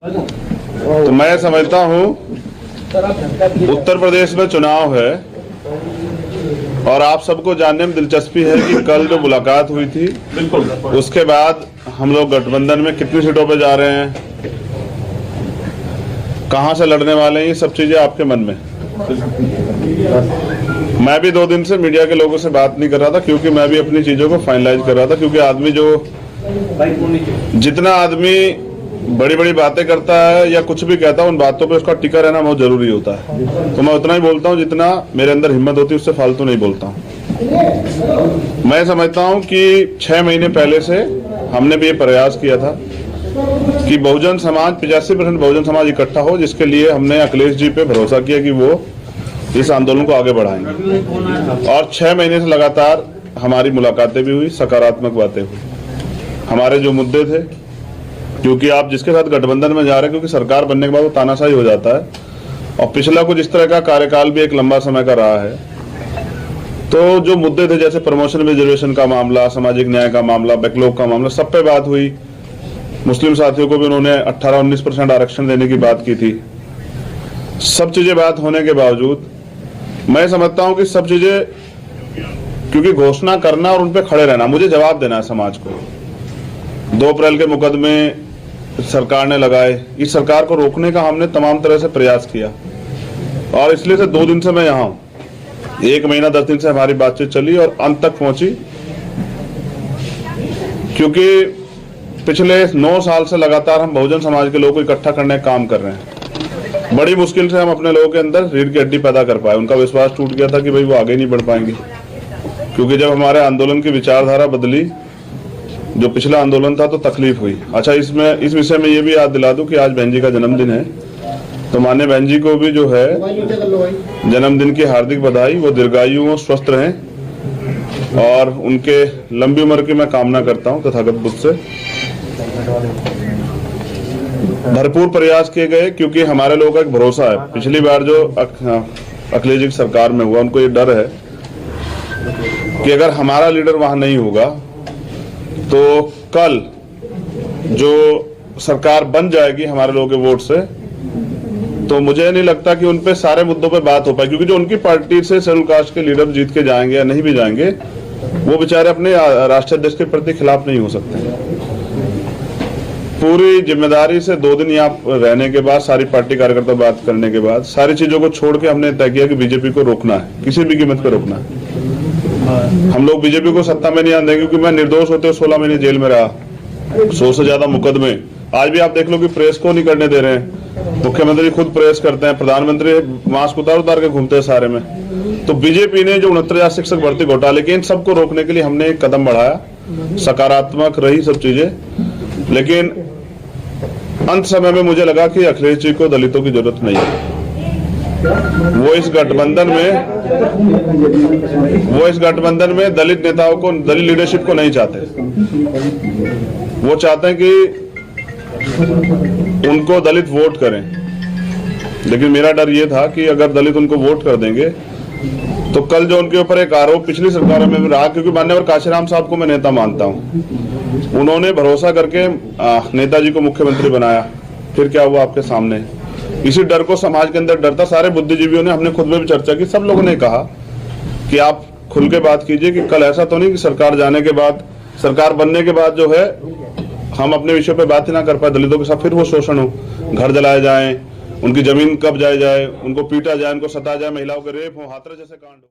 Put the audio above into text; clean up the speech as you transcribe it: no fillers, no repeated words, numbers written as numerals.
तो मैं समझता हूँ उत्तर प्रदेश में चुनाव है और आप सबको जानने में दिलचस्पी है कि कल जो मुलाकात हुई थी उसके बाद हम लोग गठबंधन में कितनी सीटों पे जा रहे हैं, कहां से लड़ने वाले हैं, ये सब चीजें आपके मन में। मैं भी 2 दिन से मीडिया के लोगों से बात नहीं कर रहा था क्योंकि मैं भी अपनी चीजों को फाइनलाइज कर रहा था, क्योंकि आदमी जितना आदमी बड़ी बड़ी बातें करता है या कुछ भी कहता है उन बातों पे उसका टिका रहना बहुत जरूरी होता है। तो मैं उतना ही बोलता हूँ जितना मेरे अंदर हिम्मत होती है, उससे फालतू नहीं बोलता हूँ। मैं समझता हूँ कि 6 महीने पहले से हमने भी ये प्रयास किया था कि बहुजन समाज 85% बहुजन समाज इकट्ठा हो, जिसके लिए हमने अखिलेश जी पे भरोसा किया कि वो इस आंदोलन को आगे बढ़ाएंगे। और 6 महीने से लगातार हमारी मुलाकातें भी हुई, सकारात्मक बातें हुई। हमारे जो मुद्दे थे, क्योंकि आप जिसके साथ गठबंधन में जा रहे हैं, क्योंकि सरकार बनने के बाद वो तानाशाही हो जाता है और पिछला कुछ इस तरह का कार्यकाल भी एक लंबा समय का रहा है। तो जो मुद्दे थे जैसे प्रमोशन रिजर्वेशन का मामला, सामाजिक न्याय का मामला, बैकलॉग का मामला, सब पे बात हुई। मुस्लिम साथियों को भी उन्होंने 18-19% आरक्षण देने की बात की थी। सब चीजें बात होने के बावजूद मैं समझता हूं कि सब चीजें, क्योंकि घोषणा करना और उन पे खड़े रहना, मुझे जवाब देना है समाज को। 2 अप्रैल के मुकदमे सरकार ने लगाए, इस सरकार को रोकने का हमने तमाम तरह से प्रयास किया और इसलिए से 2 दिन से मैं यहाँ हूं। 1 महीना 10 दिन से हमारी बातचीत चली और अंत तक पहुंची, क्योंकि पिछले 9 साल से लगातार हम बहुजन समाज के लोगों को इकट्ठा करने का काम कर रहे हैं। बड़ी मुश्किल से हम अपने लोगों के अंदर रीढ़ की हड्डी पैदा कर पाए। उनका विश्वास टूट गया था कि भाई वो आगे नहीं बढ़ पाएंगे, क्योंकि जब हमारे आंदोलन की विचारधारा बदली, जो पिछला आंदोलन था, तो तकलीफ हुई। अच्छा, इस विषय में ये भी याद दिला दूं कि आज बहन जी का जन्मदिन है, तो मान्य बहन जी को भी जो है जन्मदिन की हार्दिक बधाई। वो दीर्घायु हो, स्वस्थ रहें और उनके लंबी उम्र की मैं कामना करता हूं तथागत बुद्ध से। भरपूर प्रयास किए गए, क्योंकि हमारे लोगों का एक भरोसा है। पिछली बार जो अखिलेश जी की सरकार में हुआ, उनको ये डर है कि अगर हमारा लीडर वहां नहीं होगा तो कल जो सरकार बन जाएगी हमारे लोगों के वोट से, तो मुझे नहीं लगता कि उनपे सारे मुद्दों पे बात हो पाए, क्योंकि जो उनकी पार्टी से शेड्यूल कास्ट के लीडर जीत के जाएंगे या नहीं भी जाएंगे, वो बेचारे अपने राष्ट्रीय अध्यक्ष के प्रति खिलाफ नहीं हो सकते। पूरी जिम्मेदारी से 2 दिन यहाँ रहने के बाद, सारी पार्टी कार्यकर्ता बात करने के बाद, सारी चीजों को छोड़ के हमने तय किया कि बीजेपी को रोकना है, किसी भी कीमत पर रोकना है। हम लोग बीजेपी को सत्ता में नहीं आने देंगे, क्योंकि मैं निर्दोष होते 16 महीने जेल में रहा, 100 से ज्यादा मुकदमे। आज भी आप देख लो कि प्रेस को नहीं करने दे रहे हैं। मुख्यमंत्री खुद प्रेस करते हैं, प्रधानमंत्री मास्क उतार के घूमते हैं सारे में। तो बीजेपी ने जो 69,000 शिक्षक भर्ती घोटाले के, इन सबको रोकने के लिए हमने एक कदम बढ़ाया। सकारात्मक रही सब चीजें, लेकिन अंत समय में मुझे लगा कि अखिलेश जी को दलितों की जरूरत नहीं है। वो इस गठबंधन में दलित नेताओं को, दलित लीडरशिप को नहीं चाहते। वो चाहते हैं कि उनको दलित वोट करें। लेकिन मेरा डर ये था कि अगर दलित उनको वोट कर देंगे तो कल जो उनके ऊपर एक आरोप पिछली सरकारों में भी रहा, क्योंकि मान्यवर काशीराम साहब को मैं नेता मानता हूं, उन्होंने भरोसा करके नेताजी को मुख्यमंत्री बनाया, फिर क्या हुआ आपके सामने। इसी डर को समाज के अंदर डर था। सारे बुद्धिजीवियों ने, हमने खुद में भी चर्चा की, सब लोगों ने कहा कि आप खुल के बात कीजिए कि कल ऐसा तो नहीं कि सरकार जाने के बाद, सरकार बनने के बाद जो है हम अपने विषय पे बात ही ना कर पाए, दलितों के साथ फिर वो शोषण हो, घर जलाए जाए, उनकी जमीन कब्जाई जाए, उनको पीटा जाए, उनको सताया जाए, महिलाओं के रेप हो, हाथरस जैसे कांड हो।